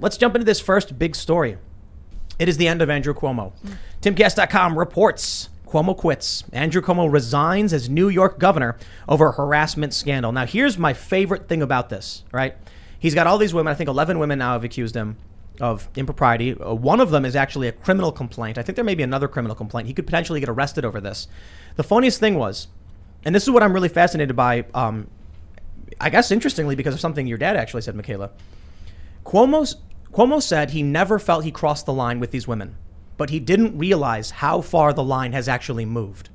Let's jump into this first big story. It is the end of Andrew Cuomo. Timcast.com reports Cuomo quits. Andrew Cuomo resigns as New York governor over a harassment scandal. Now, here's my favorite thing about this, right? He's got all these women. I think 11 women now have accused him of impropriety. One of them is actually a criminal complaint. I think there may be another criminal complaint. He could potentially get arrested over this. The funniest thing was, and this is what I'm really fascinated by, I guess interestingly because of something your dad actually said, Mikhaila. Cuomo said he never felt he crossed the line with these women, but he didn't realize how far the line has actually moved.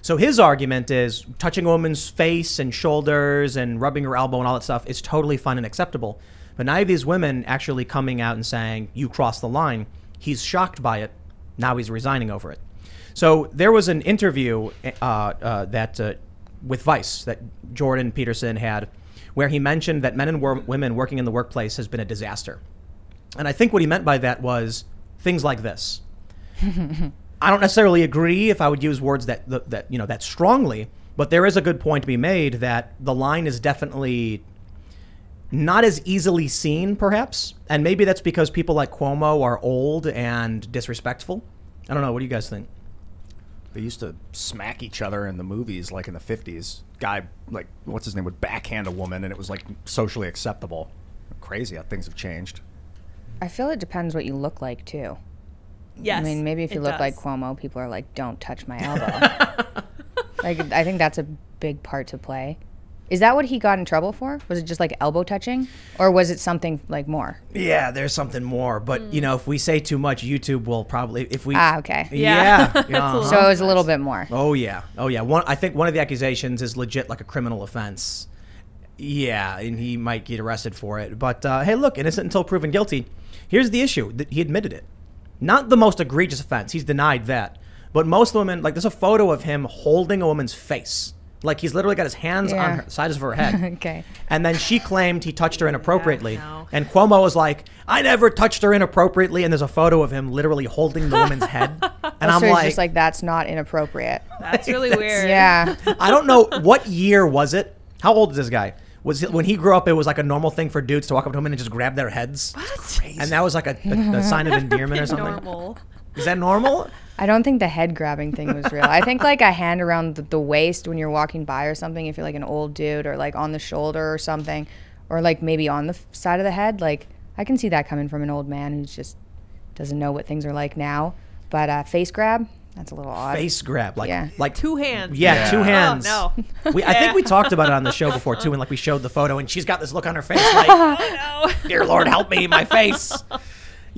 So his argument is touching a woman's face and shoulders and rubbing her elbow and all that stuff is totally fine and acceptable. But now you have these women actually coming out and saying, you crossed the line. He's shocked by it. Now he's resigning over it. So there was an interview with Vice that Jordan Peterson had where he mentioned that men and women working in the workplace has been a disaster. And I think what he meant by that was things like this. I don't necessarily agree if I would use words that strongly, but there is a good point to be made that the line is definitely not as easily seen, perhaps. And maybe that's because people like Cuomo are old and disrespectful. I don't know. What do you guys think? They used to smack each other in the movies, like in the 50s. Guy, like, what's his name, would backhand a woman, and it was, like, socially acceptable. Crazy how things have changed. I feel it depends what you look like, too. Yes, I mean, maybe if you look like Cuomo, people are like, don't touch my elbow. Like, I think that's a big part to play. Is that what he got in trouble for? Was it just like elbow touching? Or was it something like more? Yeah, there's something more. But, if we say too much, YouTube will probably, okay. Yeah. So it was a little bit more. Oh, yeah. I think one of the accusations is legit like a criminal offense. Yeah, and he might get arrested for it. But, hey, look, innocent until proven guilty. Here's the issue. He admitted it. Not the most egregious offense. He's denied that. But most women, like, there's a photo of him holding a woman's face. Like, he's literally got his hands on the sides of her head. Okay. And then she claimed he touched her inappropriately. And Cuomo was like, I never touched her inappropriately. And there's a photo of him literally holding the woman's head. And I'm like, just like, that's not inappropriate. That's really weird. Yeah. I don't know. What year was it? How old is this guy? Was it when he grew up, it was like a normal thing for dudes to walk up to women and just grab their heads? What? And that was like a sign of endearment or something? Normal. Is that normal? I don't think the head grabbing thing was real. I think like a hand around the waist when you're walking by or something, if you're like an old dude, or like on the shoulder or something, or like maybe on the side of the head. Like, I can see that coming from an old man who just doesn't know what things are like now. But face grab, that's a little odd. Face grab, like two hands. Yeah, two hands. Oh, no. I think we talked about it on the show before too, and like we showed the photo, and she's got this look on her face like, oh, no. Dear Lord, help me, my face.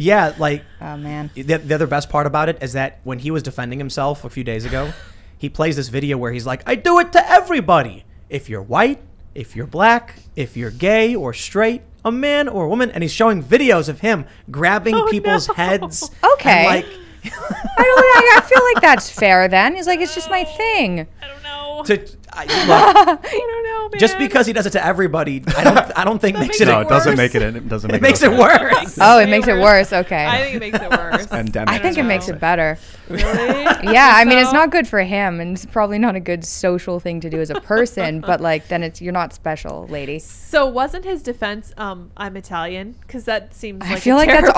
Yeah, like, oh man. The other best part about it is that when he was defending himself a few days ago, he plays this video where he's like, I do it to everybody. If you're white, if you're black, if you're gay or straight, a man or a woman, and he's showing videos of him grabbing people's heads. Okay. And like, I feel like that's fair then. He's like, it's just my thing. I don't know. I don't know, man. Just because he does it to everybody, I don't think makes it. No, Worse. it doesn't make it. It doesn't make it makes it worse. Oh, it makes it worse. Okay. I think it makes it worse. I think it makes it better. Really? Yeah, I mean, it's not good for him, and it's probably not a good social thing to do as a person. But like, then you're not special, lady. So wasn't his defense, I'm Italian? Because that seems like I feel like that's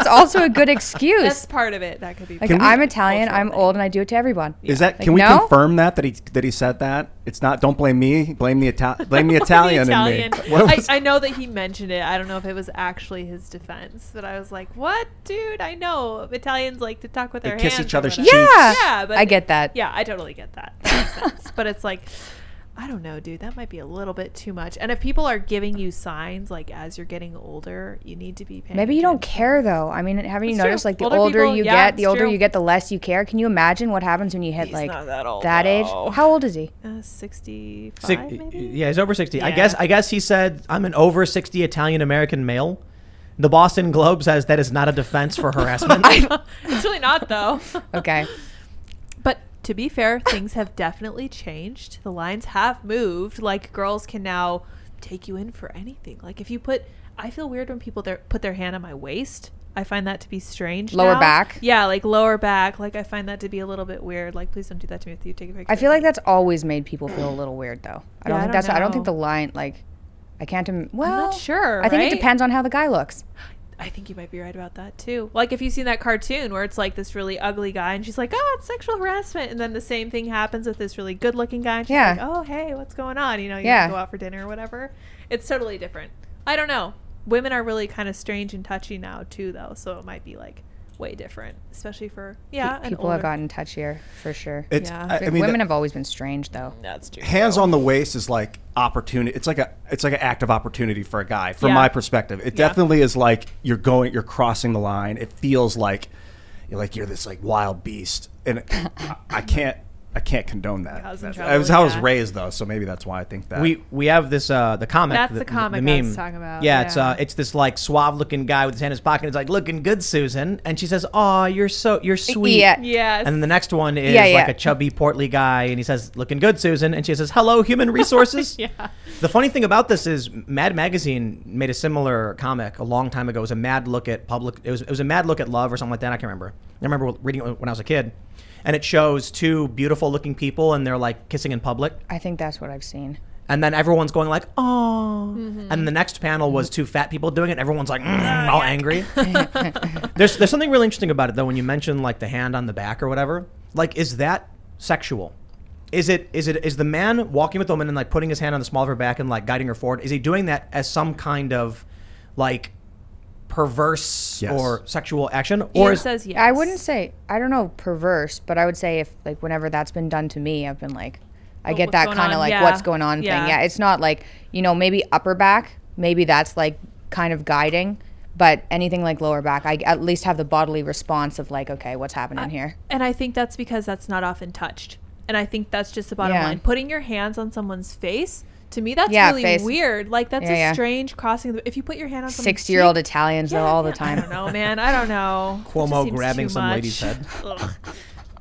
also a good excuse. That's part of it. That could be. Like, I'm Italian, I'm old, and I do it to everyone. Is that? Like, Can we no? confirm that he said that? It's not. Don't blame me. Blame the Italian Italian. in me. I know that he mentioned it. I don't know if it was actually his defense. But I was like, what, dude? I know Italians like to talk with their hands. Kiss each other's cheeks. Yeah, but I get that. Yeah, I totally get that. That makes sense. But it's like, I don't know, dude. That might be a little bit too much. And if people are giving you signs like as you're getting older, you need to be paying Maybe you don't attention. care though. I mean, haven't you noticed like the Older older people, you yeah, get, the it's older true. you get, the less you care. Can you imagine what happens when you hit He's like not that old, that age? though. How old is he? 65 maybe? Yeah, he's over 60. Yeah. I guess he said, I'm an over 60 Italian American male. The Boston Globe says that is not a defense for harassment. It's really not though. Okay. But to be fair, things have definitely changed. The lines have moved. Like, girls can now take you in for anything. Like, if you I feel weird when people put their hand on my waist. I find that to be strange. Lower now. back? Yeah, like lower back. Like, I find that to be a little bit weird. Like, please don't do that to me if you take a picture. I feel like that's always made people feel a little weird though. I don't think the line, like, I can't. Well, I'm not sure. I think right? it depends on how the guy looks. I think you might be right about that too. Like if you've seen that cartoon where it's like this really ugly guy and she's like, oh, it's sexual harassment. And then the same thing happens with this really good looking guy. And she's like, oh, hey, what's going on? You know, you go out for dinner or whatever. It's totally different. I don't know. Women are really kind of strange and touchy now too, though. So it might be like way different, especially for, people have gotten touchier for sure. I mean, women have always been strange though. That's true. Hands on the waist is like opportunity. It's like an act of opportunity for a guy, from my perspective. It definitely is like you're crossing the line. It feels like you're this like wild beast, and I can't condone that. That was how I was raised, though, so maybe that's why I think that. We have this the comic. That's the comic the I meme. was talking about. Yeah, it's this like suave looking guy with his hand in his pocket. It's like, looking good, Susan, and she says, "Aw, you're sweet." Yeah. Yes. And then the next one is like a chubby, portly guy, and he says, "Looking good, Susan," and she says, "Hello, human resources." Yeah. The funny thing about this is Mad Magazine made a similar comic a long time ago. It was a mad look at public. It was a mad look at love or something like that. I can't remember. I remember reading it when I was a kid. And it shows two beautiful looking people and they're like kissing in public. I think that's what I've seen. And then everyone's going like, oh. Mm-hmm. And the next panel was two fat people doing it. And everyone's like, all angry. There's something really interesting about it though. When you mention like the hand on the back or whatever, like, is that sexual? Is the man walking with the woman and like putting his hand on the small of her back and like guiding her forward? Is he doing that as some kind of like perverse or sexual action? Or says yes. I wouldn't say, I don't know, perverse, but I would say if like whenever that's been done to me, I've been like, I get that kind of like what's going on thing. Yeah, it's not like, maybe upper back, maybe that's like kind of guiding, but anything like lower back, I at least have the bodily response of like, okay, what's happening here? And I think that's because that's not often touched. And I think that's just the bottom line. Putting your hands on someone's face, to me, that's really weird. Like, that's a strange crossing. If you put your hand on someone's 60-year-old Italians, though, all the time. I don't know, man. I don't know. Cuomo grabbing some lady's head.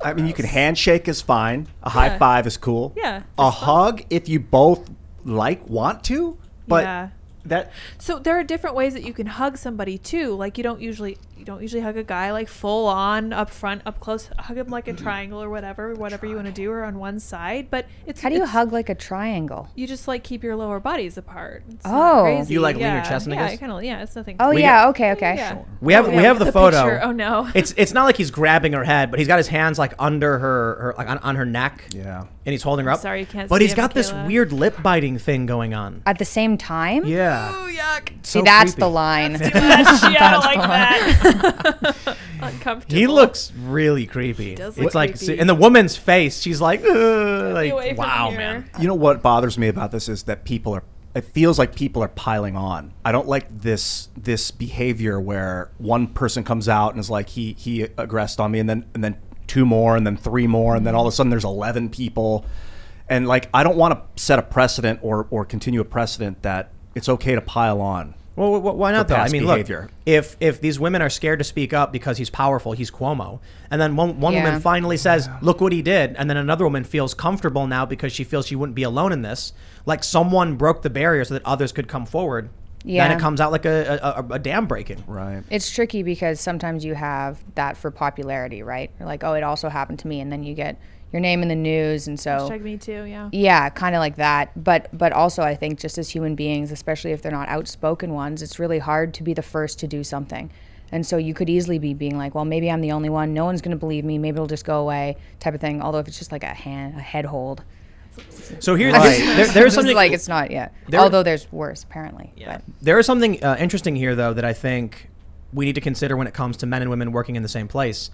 I mean, you can handshake is fine. A high five is cool. Yeah. A hug, if you both want to, but that. So there are different ways that you can hug somebody too. Like you don't usually hug a guy like full on up front, up close. Hug him like a triangle or whatever you want to do, or on one side. But how do you hug like a triangle? You just like keep your lower bodies apart. It's not crazy. You like lean your chest, yeah, kind of. Yeah, it's nothing. Oh yeah, okay. Yeah. Sure. We have the photo. Picture. Oh no. It's not like he's grabbing her head, but he's got his hands like under her like on her neck. Yeah. And he's holding her up. Sorry, you can't. But see he's got this weird lip biting thing going on at the same time. Yeah. Oh yuck. See, that's the line. That's too much. Yeah, I don't like that. Uncomfortable. He looks really creepy. It's like, creepy. in the woman's face, she's like wow, man. You know what bothers me about this is that it feels like people are piling on. I don't like this behavior where one person comes out and is like, he aggressed on me, and then two more, and then three more, and then all of a sudden there's 11 people. And like, I don't want to set a precedent or continue a precedent that it's okay to pile on. Well, why not though? I mean, behavior. Look, if these women are scared to speak up because he's powerful, he's Cuomo, and then one woman finally says, look what he did, and then another woman feels comfortable now because she feels she wouldn't be alone in this, like someone broke the barrier so that others could come forward. Then it comes out like a dam breaking. Right. It's tricky because sometimes you have that for popularity, right? You're like, oh, it also happened to me, and then you get your name in the news, and so #me too, yeah, kind of like that. But also, I think just as human beings, especially if they're not outspoken ones, it's really hard to be the first to do something. And so you could easily be being like, well, maybe I'm the only one, no one's going to believe me, maybe it'll just go away, type of thing. Although if it's just like a head hold. So here's there's something like, it's not yet. Although there's worse apparently. Yeah. There is something interesting here though that I think we need to consider when it comes to men and women working in the same place.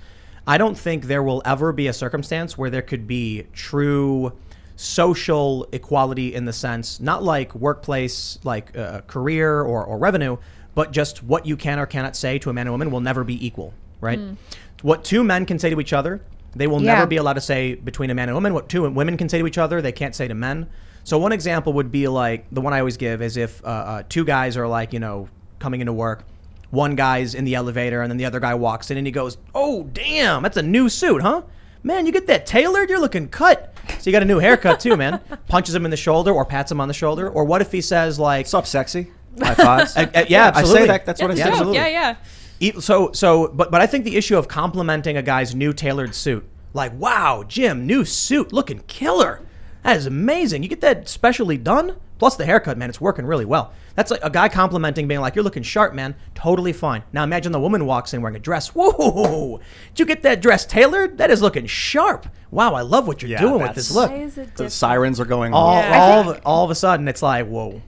I don't think there will ever be a circumstance where there could be true social equality in the sense, not like workplace, like career or revenue, but just what you can or cannot say to a man and woman will never be equal, right? What two men can say to each other, they will never be allowed to say between a man and a woman. What two women can say to each other, they can't say to men. So one example would be like, the one I always give is if two guys are like, coming into work, one guy's in the elevator and then the other guy walks in and he goes, oh, damn, that's a new suit, huh? Man, you get that tailored? You're looking cut. So you got a new haircut too, man. Punches him in the shoulder or pats him on the shoulder. Or what if he says like, what's up, sexy? High fives. Yeah, absolutely. I say that. That's what I say. Absolutely. Yeah. But I think the issue of complimenting a guy's new tailored suit, like, wow, Jim, new suit, looking killer. That is amazing. You get that specially done, plus the haircut, man. It's working really well. That's like a guy complimenting, being like, "You're looking sharp, man." Totally fine. Now imagine the woman walks in wearing a dress. Whoa! Did you get that dress tailored? That is looking sharp. Wow, I love what you're doing with this look. Why is it The different? sirens are going All, off. all of a sudden, it's like, whoa.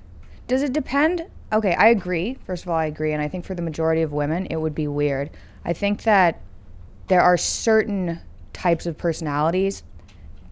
Does it depend? Okay, I agree. First of all, I agree. And I think for the majority of women, it would be weird. I think that there are certain types of personalities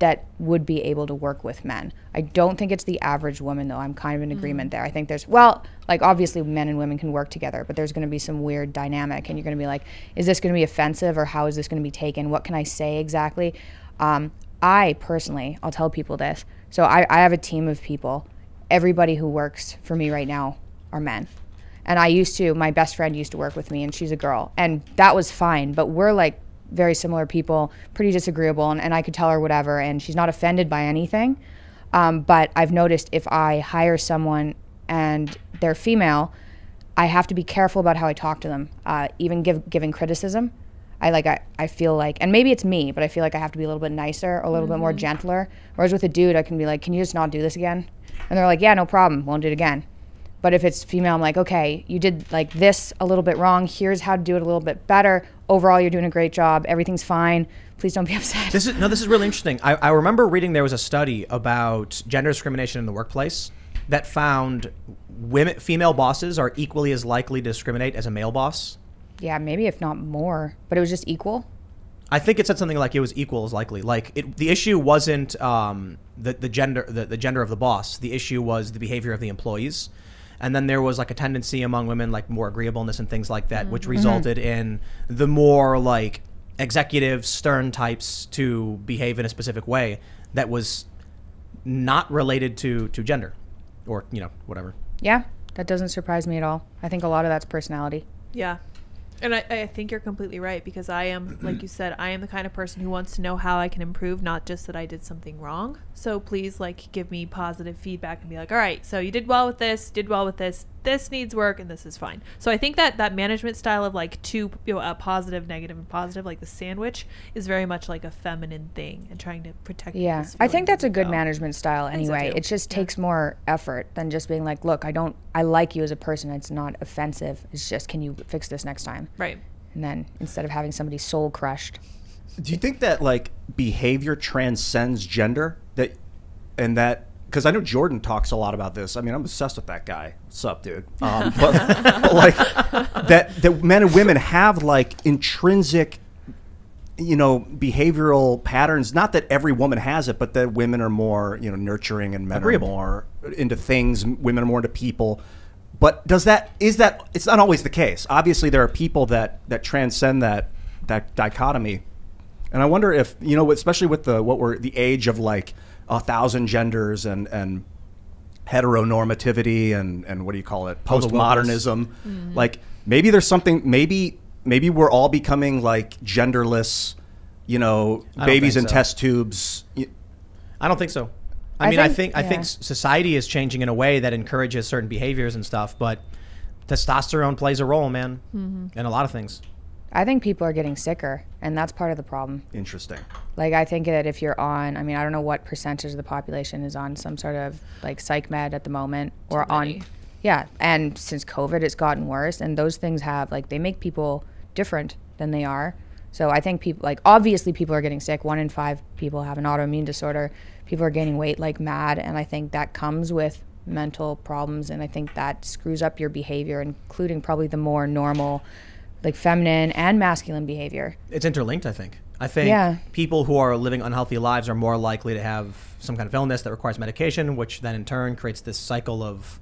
that would be able to work with men. I don't think it's the average woman, though. I'm kind of in agreement there. I think there's, well, like obviously men and women can work together, but there's going to be some weird dynamic, and you're going to be like, is this going to be offensive, or how is this going to be taken? What can I say exactly? I personally, I'll tell people this. So I have a team of people. Everybody who works for me right now are men. And my best friend used to work with me, and she's a girl. And that was fine, but we're like very similar people, pretty disagreeable, and I could tell her whatever, and she's not offended by anything. But I've noticed if I hire someone and they're female, I have to be careful about how I talk to them, even giving criticism. I feel like, and maybe it's me, but I feel like I have to be a little bit nicer, a little bit more gentler. Whereas with a dude, I can be like, can you just not do this again? And they're like, yeah, no problem, won't do it again. But if it's female, I'm like, okay, you did like this a little bit wrong. Here's how to do it a little bit better. Overall, you're doing a great job. Everything's fine. Please don't be upset. This is really interesting. I remember reading there was a study about gender discrimination in the workplace that found female bosses are equally as likely to discriminate as a male boss. Yeah, maybe if not more, but it was just equal. I think it said something like it was equal as likely. Like the issue wasn't the gender of the boss. The issue was the behavior of the employees. And then there was like a tendency among women, like more agreeableness and things like that, which resulted in the more like executive stern types to behave in a specific way that was not related to gender or, whatever. Yeah, that doesn't surprise me at all. I think a lot of that's personality. Yeah. And I think you're completely right, because I am, like you said, I am the kind of person who wants to know how I can improve, not just that I did something wrong. So please, like, give me positive feedback and be like, all right, so you did well with this, this needs work, and this is fine. So I think that management style of like positive, negative, and positive, like the sandwich, is very much like a feminine thing and trying to protect. Yeah, I think that's a good management style anyway. It just takes more effort than just being like, look, I like you as a person. It's not offensive. It's just, can you fix this next time? Right. And then instead of having somebody's soul crushed. Do you think that like behavior transcends gender? Because I know Jordan talks a lot about this. I mean, I'm obsessed with that guy. What's up, dude? But like that men and women have like intrinsic, behavioral patterns. Not that every woman has it, but that women are more, nurturing and men agreeable, are more into things. Women are more into people. But it's not always the case. Obviously, there are people that transcend that dichotomy. And I wonder if, especially with the age of like 1,000 genders and heteronormativity and what do you call it? Postmodernism. Mm-hmm. Like maybe there's something, maybe we're all becoming like genderless, babies in test tubes. I don't think so. I think society is changing in a way that encourages certain behaviors and stuff, but testosterone plays a role, man, in a lot of things. I think people are getting sicker, and that's part of the problem. Interesting. Like, I think that if you're on, I don't know what percentage of the population is on some sort of like psych med at the moment, or on, yeah. And since COVID, it's gotten worse, and those things they make people different than they are. So I think people, obviously people are getting sick. 1 in 5 people have an autoimmune disorder. People are gaining weight like mad, and I think that comes with mental problems, and I think that screws up your behavior, including probably the more normal, like feminine and masculine behavior. It's interlinked, I think. People who are living unhealthy lives are more likely to have some kind of illness that requires medication, which then in turn creates this cycle of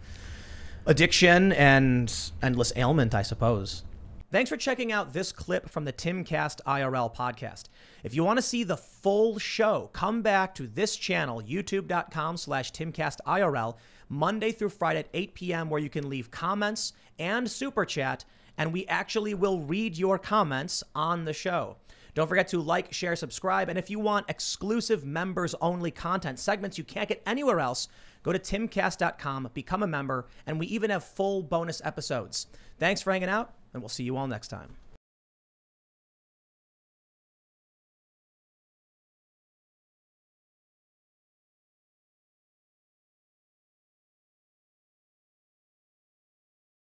addiction and endless ailment, I suppose. Thanks for checking out this clip from the Timcast IRL podcast. If you want to see the full show, come back to this channel, youtube.com/TimcastIRL, Monday through Friday at 8 p.m., where you can leave comments and super chat, and we actually will read your comments on the show. Don't forget to like, share, subscribe, and if you want exclusive members-only content, segments you can't get anywhere else, go to timcast.com, become a member, and we even have full bonus episodes. Thanks for hanging out, and we'll see you all next time.